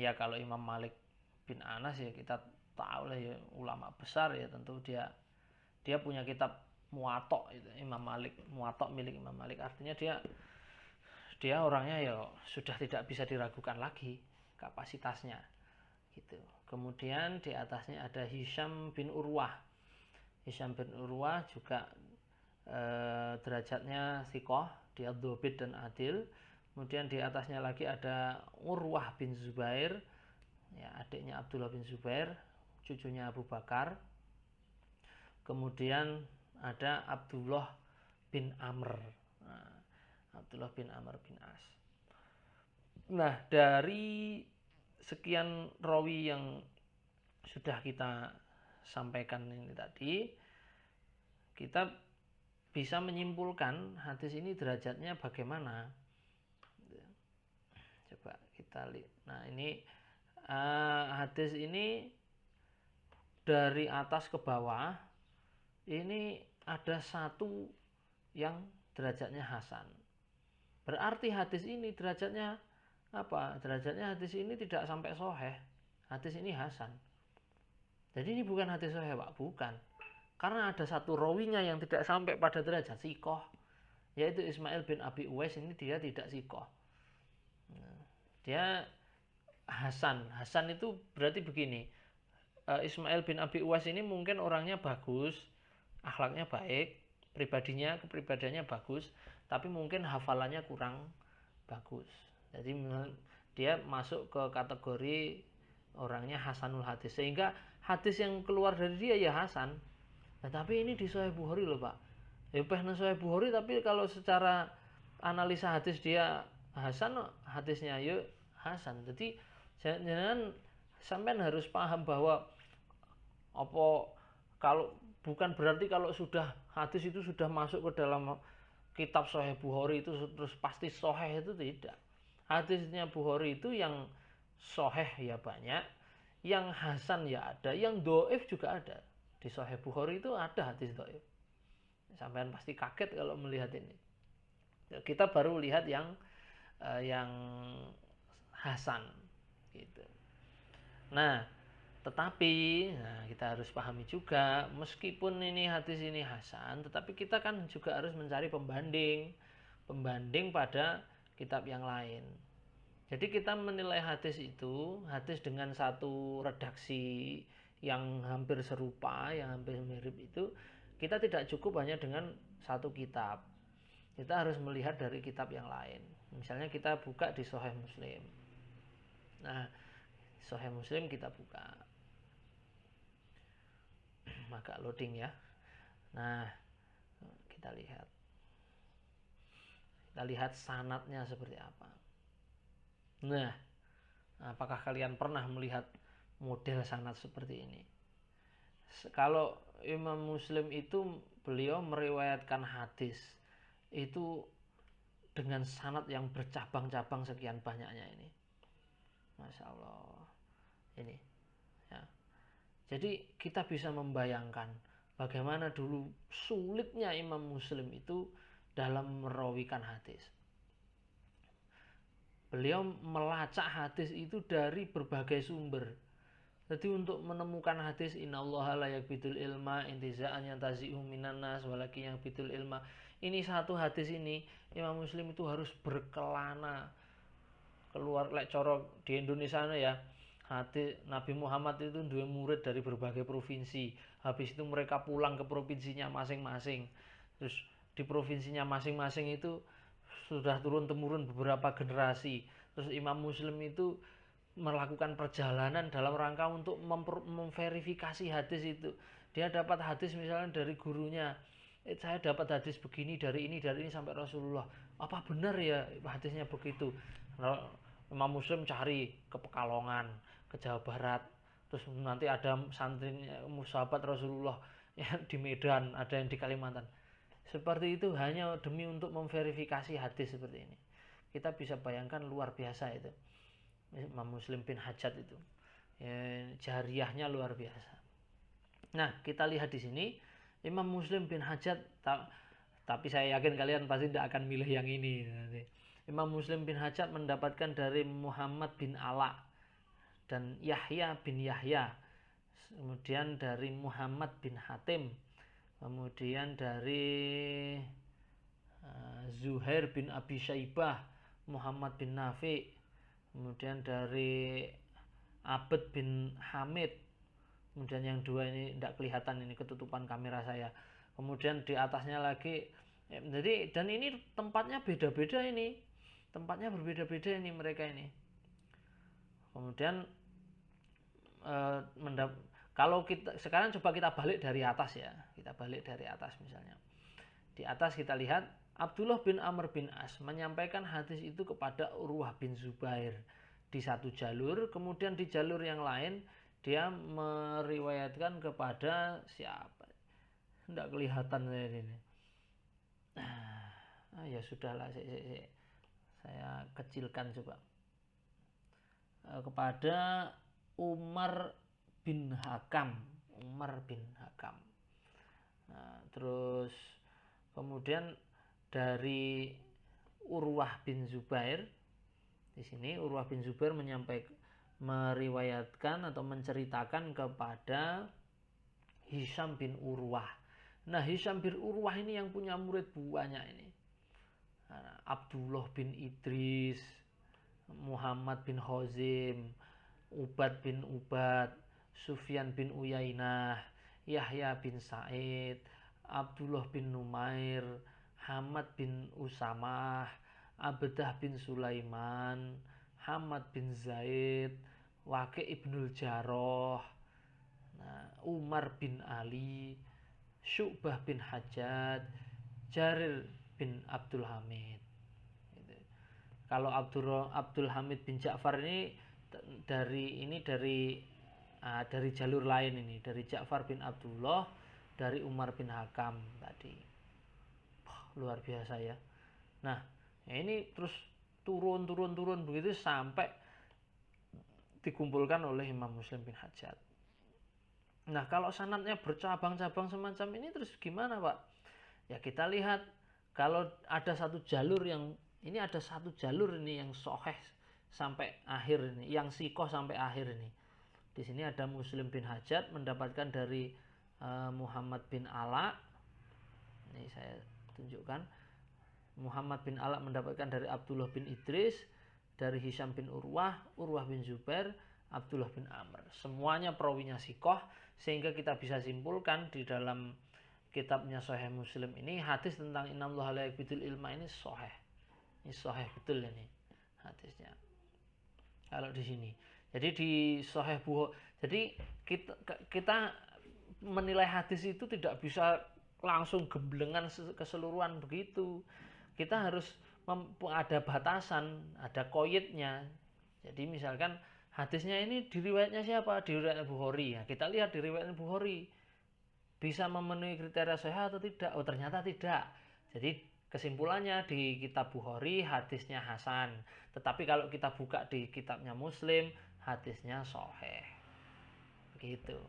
Ya kalau Imam Malik bin Anas ya kita tahu lah ya, ulama besar ya, tentu dia punya kitab Muwatta itu, Imam Malik, Muwatta milik Imam Malik, artinya dia orangnya ya sudah tidak bisa diragukan lagi kapasitasnya gitu. Kemudian di atasnya ada Hisham bin Urwah. Hisham bin Urwah juga derajatnya thiqah, dia dhobit dan adil. Kemudian di atasnya lagi ada Urwah bin Zubair, ya, adiknya Abdullah bin Zubair, cucunya Abu Bakar. Kemudian ada Abdullah bin Amr. Nah, Abdullah bin Amr bin As. Nah, dari sekian rawi yang sudah kita sampaikan ini tadi, kita bisa menyimpulkan hadis ini derajatnya bagaimana. Coba kita lihat. Nah, ini hadis ini dari atas ke bawah ini ada satu yang derajatnya hasan. Berarti hadis ini derajatnya apa? Derajatnya hadis ini tidak sampai sahih. Hadis ini hasan. Jadi ini bukan hadis sahih, Pak, bukan. Karena ada satu rawinya yang tidak sampai pada derajat sikoh, yaitu Ismail bin Abi Uwais. Ini dia tidak sikoh. Dia hasan. Hasan itu berarti begini. Ismail bin Abi Uwais ini mungkin orangnya bagus, akhlaknya baik, kepribadiannya bagus, tapi mungkin hafalannya kurang bagus. Jadi dia masuk ke kategori orangnya hasanul hadis, sehingga hadis yang keluar dari dia ya hasan. Nah, tapi ini di Sahih Bukhari loh, Pak. Ya pernah Sahih Bukhari, tapi kalau secara analisa hadis dia hasan, hadisnya ya hasan. Jadi jangan sampean harus paham bahwa apa, kalau bukan berarti kalau sudah hadis itu sudah masuk ke dalam kitab Sahih Bukhari itu terus pasti sahih, itu tidak. Hadisnya Bukhari itu yang sahih ya banyak, yang hasan ya ada, yang dhaif juga ada. Di Sahih Bukhari itu ada hadis dhaif. Sampean pasti kaget kalau melihat ini. Kita baru lihat yang hasan gitu. Nah, tetapi kita harus pahami juga, meskipun ini hadis ini hasan, tetapi kita kan juga harus mencari pembanding pada kitab yang lain. Jadi kita menilai hadis itu, hadis dengan satu redaksi yang hampir serupa, yang hampir mirip itu, kita tidak cukup hanya dengan satu kitab. Kita harus melihat dari kitab yang lain. Misalnya kita buka di Sahih Muslim. Nah, Sahih Muslim kita buka. Maka loading ya. Nah, kita lihat. Kita lihat sanadnya seperti apa. Nah, apakah kalian pernah melihat model sanad seperti ini? Kalau Imam Muslim itu beliau meriwayatkan hadis itu dengan sanad yang bercabang-cabang sekian banyaknya ini. Masya Allah. Ini ya. Jadi kita bisa membayangkan bagaimana dulu sulitnya Imam Muslim itu dalam merawikan hadis. Beliau melacak hadis itu dari berbagai sumber. Jadi untuk menemukan hadis innallaha la yakbidul ilma intiza'an yantazi'u minan nas walaki yang bidul ilma. Ini satu hadis ini Imam Muslim itu harus berkelana keluar lek coro di Indonesia ya. Hadis Nabi Muhammad itu dua murid dari berbagai provinsi. Habis itu mereka pulang ke provinsinya masing-masing. Terus di provinsinya masing-masing itu sudah turun-temurun beberapa generasi. Terus Imam Muslim itu melakukan perjalanan dalam rangka untuk memverifikasi hadis itu. Dia dapat hadis misalnya dari gurunya. Saya dapat hadis begini dari ini sampai Rasulullah. Apa benar ya hadisnya begitu? Imam Muslim cari ke Pekalongan, ke Jawa Barat. Terus nanti ada santrinya sahabat Rasulullah yang di Medan, ada yang di Kalimantan. Seperti itu hanya demi untuk memverifikasi hadis seperti ini. Kita bisa bayangkan luar biasa itu. Imam Muslim bin Hajjaj itu. Ya, jariyahnya luar biasa. Nah, kita lihat di sini Imam Muslim bin Hajjaj, tapi saya yakin kalian pasti tidak akan milih yang ini. Imam Muslim bin Hajjaj mendapatkan dari Muhammad bin Ala. dan Yahya bin Yahya, kemudian dari Muhammad bin Hatim, kemudian dari Zuhair bin Abi Syaibah, Muhammad bin Nafi, kemudian dari Abed bin Hamid, kemudian yang dua ini tidak kelihatan, ini ketutupan kamera saya, kemudian di atasnya lagi. Jadi dan ini tempatnya beda-beda, ini tempatnya berbeda-beda ini mereka ini. Kemudian kalau kita sekarang coba kita balik dari atas ya, kita balik dari atas misalnya. Di atas kita lihat Abdullah bin Amr bin As menyampaikan hadis itu kepada Urwah bin Zubair di satu jalur, kemudian di jalur yang lain dia meriwayatkan kepada siapa? Tidak kelihatan saya ini. Ya sudahlah, saya kecilkan coba. Kepada Umar bin Hakam. Nah, terus kemudian dari Urwah bin Zubair, di sini Urwah bin Zubair meriwayatkan atau menceritakan kepada Hisham bin Urwah. Nah, Hisham bin Urwah ini yang punya murid banyak ini. Abdullah bin Idris, Muhammad bin Khazim, Ubad bin Ubad, Sufyan bin Uyainah, Yahya bin Sa'id, Abdullah bin Numair, Hamad bin Usamah, Abdah bin Sulaiman, Hamad bin Zaid, Waqi' ibnul Jarrah, Umar bin Ali, Syu'bah bin Hajjaj, Jarir bin Abdul Hamid. Kalau Abdul Hamid bin Ja'far ini dari jalur lain ini, dari Ja'far bin Abdullah, dari Umar bin Hakam tadi. Luar biasa ya. Nah, ini terus turun begitu sampai dikumpulkan oleh Imam Muslim bin Hajjaj. Nah, kalau sanadnya bercabang-cabang semacam ini terus gimana, Pak? Ya kita lihat kalau ada satu jalur yang yang sahih sampai akhir ini, yang sikoh sampai akhir ini. Di sini ada Muslim bin Hajjaj mendapatkan dari Muhammad bin Ala. Ini saya tunjukkan. Muhammad bin Ala mendapatkan dari Abdullah bin Idris, dari Hisham bin Urwah, Urwah bin Zubair, Abdullah bin Amr. Semuanya perawinya sikoh, sehingga kita bisa simpulkan di dalam kitabnya Sahih Muslim ini hadis tentang innallaha la yaqbidul ilma ini sahih. Ini sahih betul ini hadisnya. Kalau di sini. Jadi di Sahih Bukhari. Jadi kita menilai hadis itu tidak bisa langsung gemblengan keseluruhan begitu. Kita harus ada batasan, ada koyitnya. Jadi misalkan hadisnya ini di riwayatnya siapa? Di riwayat Bukhari. Ya, kita lihat di riwayat Bukhari bisa memenuhi kriteria sahih atau tidak. Oh, ternyata tidak. Jadi kesimpulannya di kitab Bukhari hadisnya hasan, tetapi kalau kita buka di kitabnya Muslim hadisnya sahih. Begitu.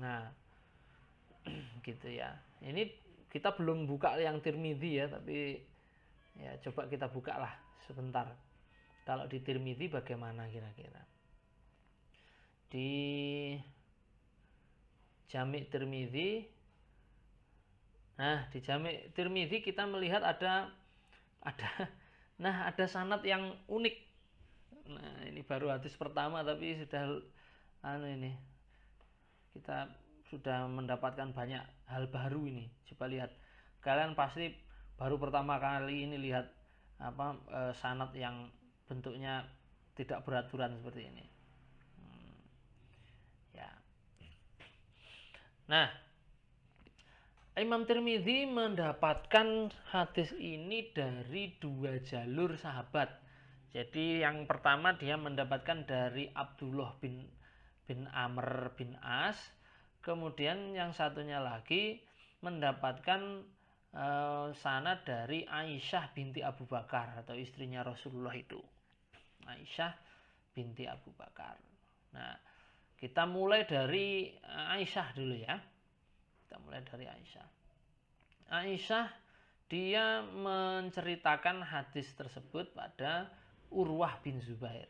Nah, gitu ya. Ini kita belum buka yang Tirmidzi ya, tapi ya coba kita buka lah sebentar. Kalau di Tirmidzi bagaimana kira-kira? Di Jami' Tirmidzi. Nah, di Jami' Tirmidzi kita melihat ada sanad yang unik. Nah, ini baru hadis pertama tapi sudah ini kita sudah mendapatkan banyak hal baru ini. Coba lihat. Kalian pasti baru pertama kali ini lihat sanad yang bentuknya tidak beraturan seperti ini. Ya. Nah, Imam Tirmidzi mendapatkan hadis ini dari dua jalur sahabat. Jadi yang pertama dia mendapatkan dari Abdullah bin Amr bin As. Kemudian yang satunya lagi mendapatkan sanad dari Aisyah binti Abu Bakar atau istrinya Rasulullah itu. Aisyah binti Abu Bakar. Nah, kita mulai dari Aisyah dulu ya. Kita mulai dari Aisyah. Aisyah dia menceritakan hadis tersebut pada Urwah bin Zubair.